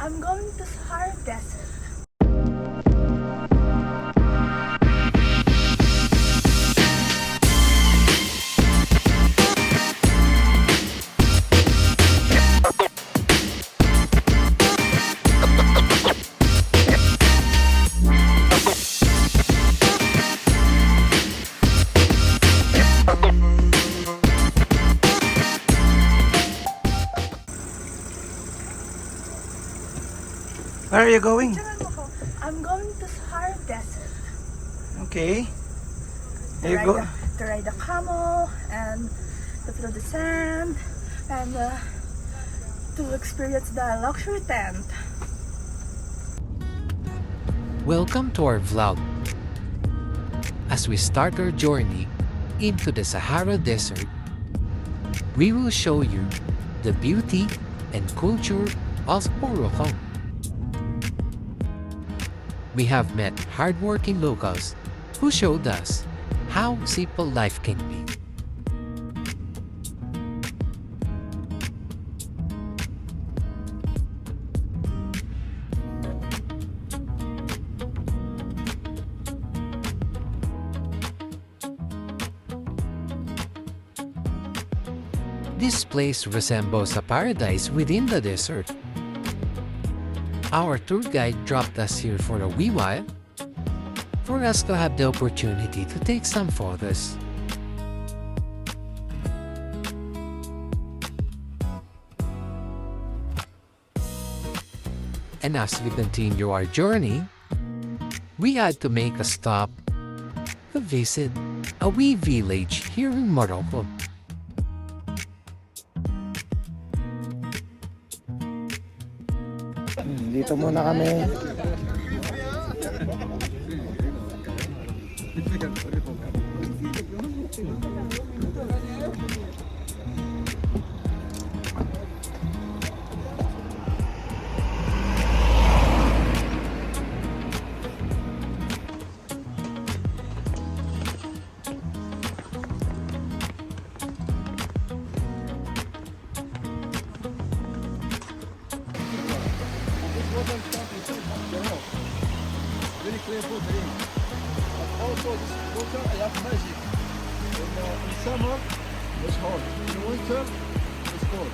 I'm going to Sahara Desert. Where are you going? I'm going to Sahara Desert. Okay. Here you go. To ride the camel and to feel the sand and to experience the luxury tent. Welcome to our vlog. As we start our journey into the Sahara Desert, we will show you the beauty and culture of Morocco. We have met hardworking locals who showed us how simple life can be. This place resembles a paradise within the desert. Our tour guide dropped us here for a wee while for us to have the opportunity to take some photos. And as we continue our journey, we had to make a stop to visit a wee village here in Morocco. Dito muna kami. Very clear for drink. But also this water I have magic. In summer it's hot. In winter it's cold.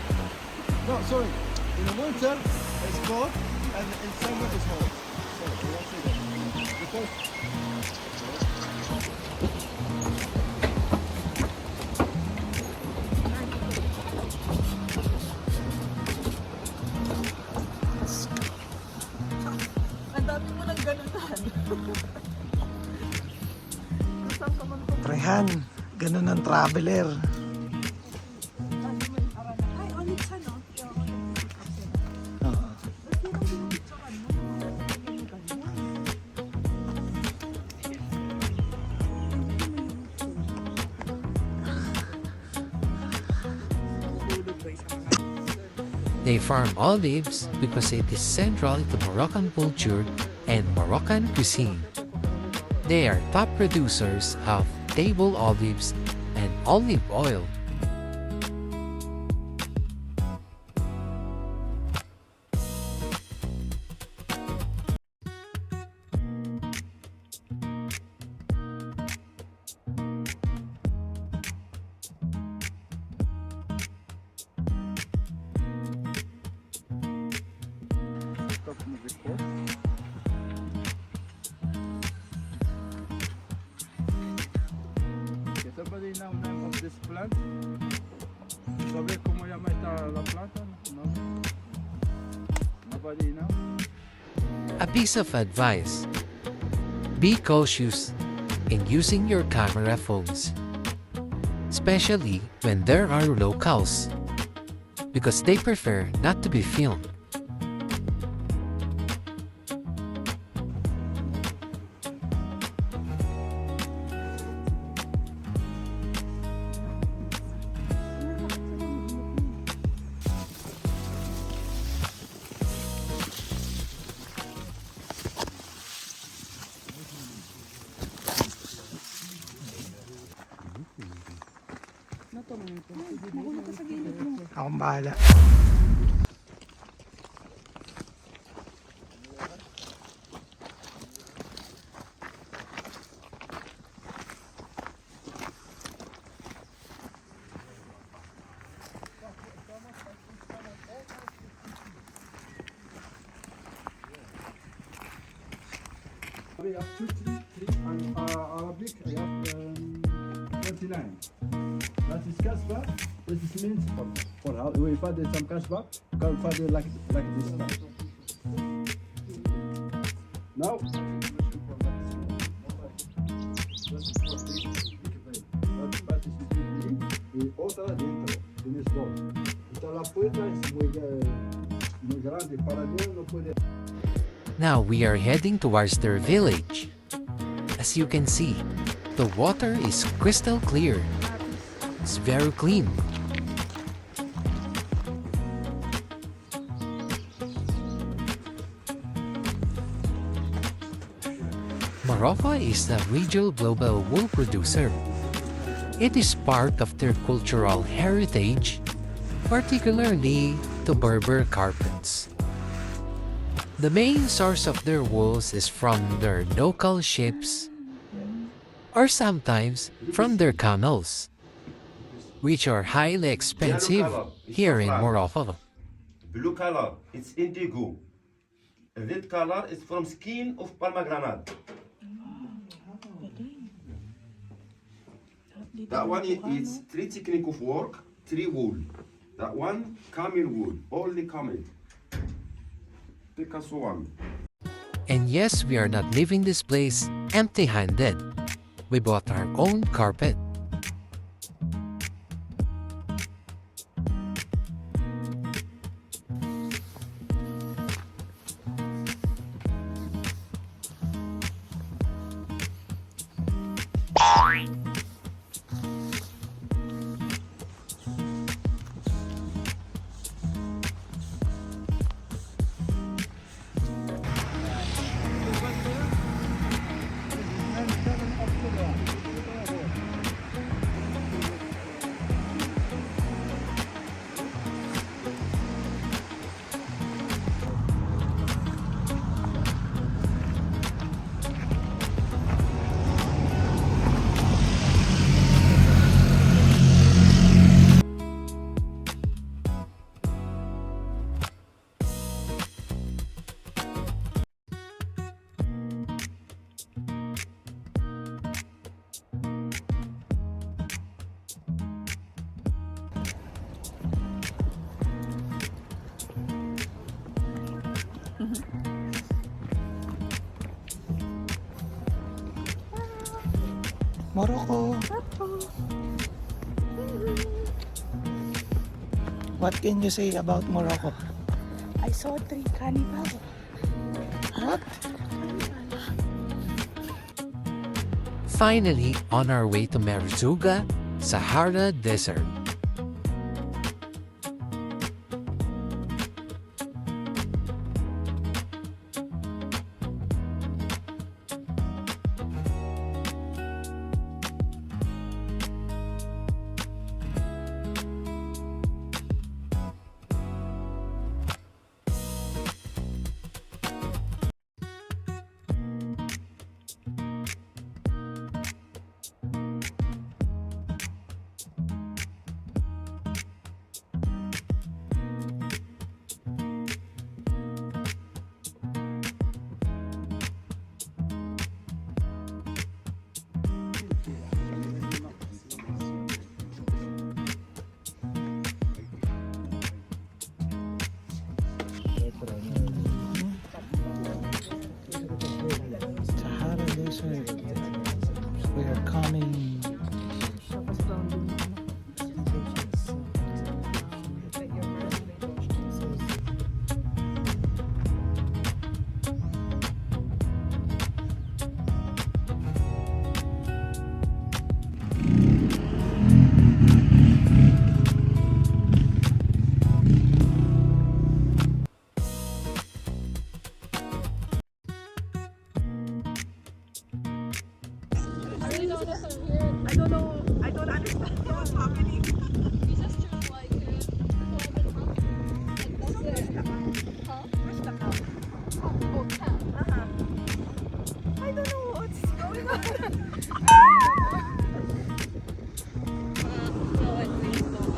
No, sorry. In winter it's cold and in summer it's hot. Sorry, I won't say that. Because Prehan, ganun ang traveler. They farm olives because it is central to Moroccan culture and Moroccan cuisine. They are top producers of table olives and olive oil. somebody know name of this plant? ¿Sabe cómo llama la planta? No. Nobody know? A piece of advice: be cautious in using your camera phones, especially when there are locals, because they prefer not to be filmed. Akong bahala. I have 3 and Arabic I have 29. That is kasbah. This means for how we find some kasbah, you can find it like this time. Now. Y otra dentro, tienes dos. Esta la puerta es muy grande para Dios no puede. Now we are heading towards their village. As you can see, the water is crystal clear. It's very clean. Morocco is a regional global wool producer. It is part of their cultural heritage, particularly the Berber carpets. The main source of their wools is from their local ships, or sometimes from their camels, which are highly expensive here in Morocco. Blue color, it's indigo. Red color is from skin of pomegranate. That one is 3 technique of work, 3 wool. That one camel wool, only camel. Take us one. And yes, we are not leaving this place empty-handed. We bought our own carpet. Morocco. What can you say about Morocco? I saw 3 carnival. What? Finally, on our way to Merzouga, Sahara Desert. Sahara Desert. We are coming. I don't know. I don't understand what's happening. We just chose like 12 and that's it. Huh? Where's the cow? Oh, cat. I don't know what's going on. So like baseball.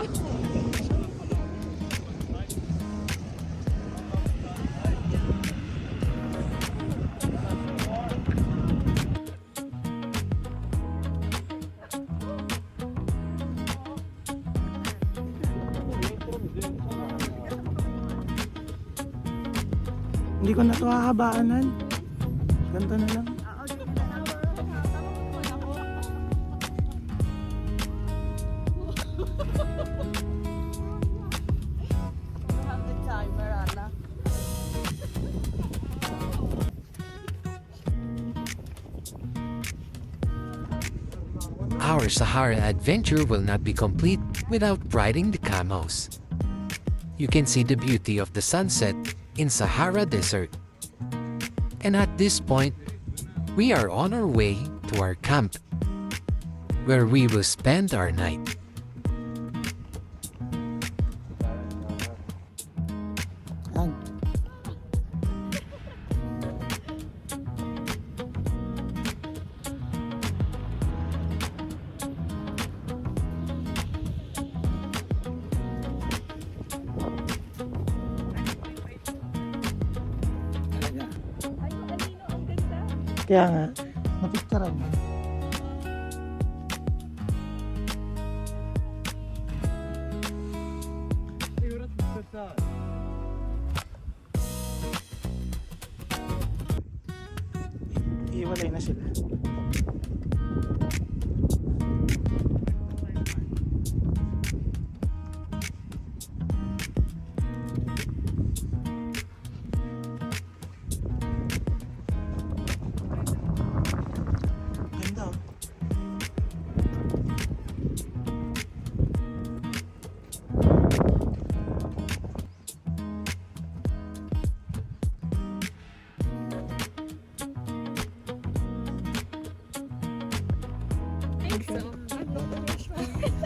Hindi ko na ito hahabaanan. Ganito na lang. Our Sahara adventure will not be complete without riding the camels. You can see the beauty of the sunset in Sahara Desert. And at this point, we are on our way to our camp, where we will spend our night. Yan. Talaga. Kaya nga, napicturean mo. Iiwalay na sila. Ganda oh.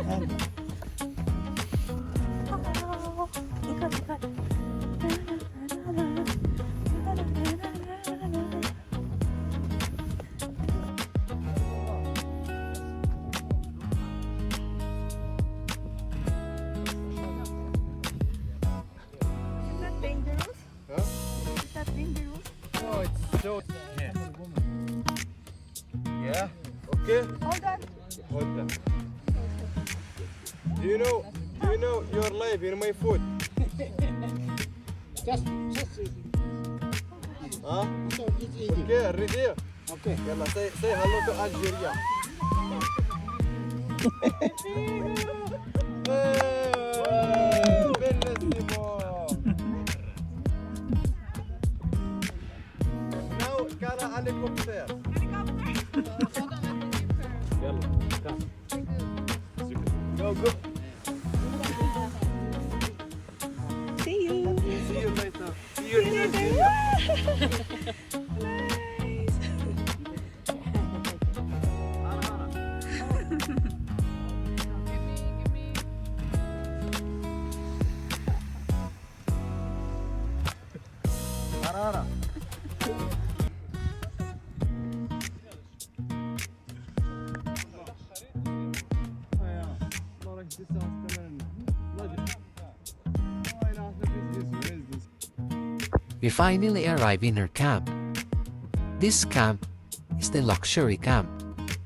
Yan. Is that dangerous? Huh? Is that dangerous? No, it's so. Yeah. Okay. Hold on. Hold that. Do you know your life in my foot? Just Huh? it's easy. Okay, ready? Okay. Yalla, say hello to Algeria. Bellissimo. Now, cara helicopter. Yalla, come. Go, go. See you. See you later. See you in Algeria. Nice. Harara. We finally arrive in our camp. This camp is the luxury camp.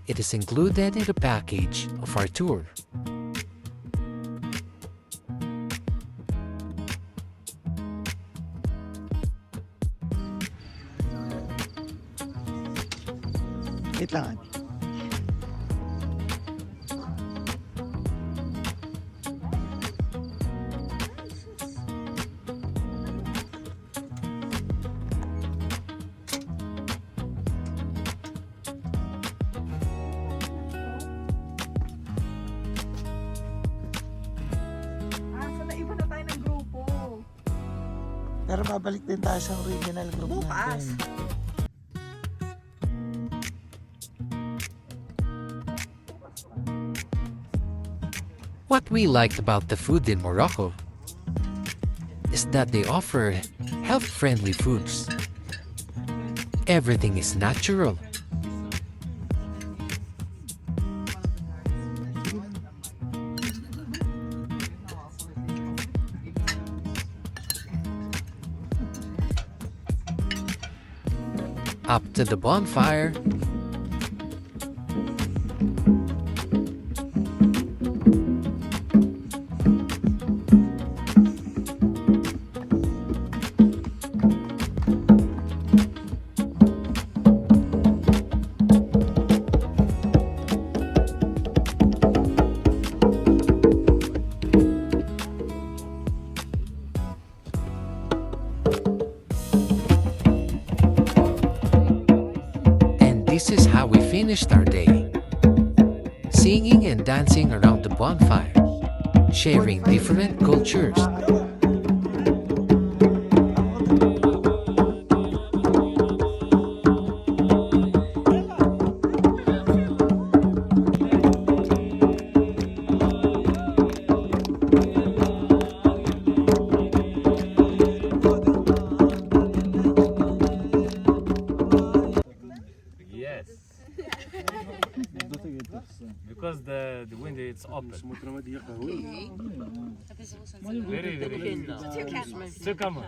It is included in the package of our tour. Wait lang. So naiba na tayo ng grupo. Pero babalik din tayo sa original group Bukas. natin. What we liked about the food in Morocco is that they offer health-friendly foods. Everything is natural. Up to the bonfire. this is how we finished our day. Singing and dancing around the bonfire, sharing different cultures. Yes. Because the window is open. Very, very. So come on.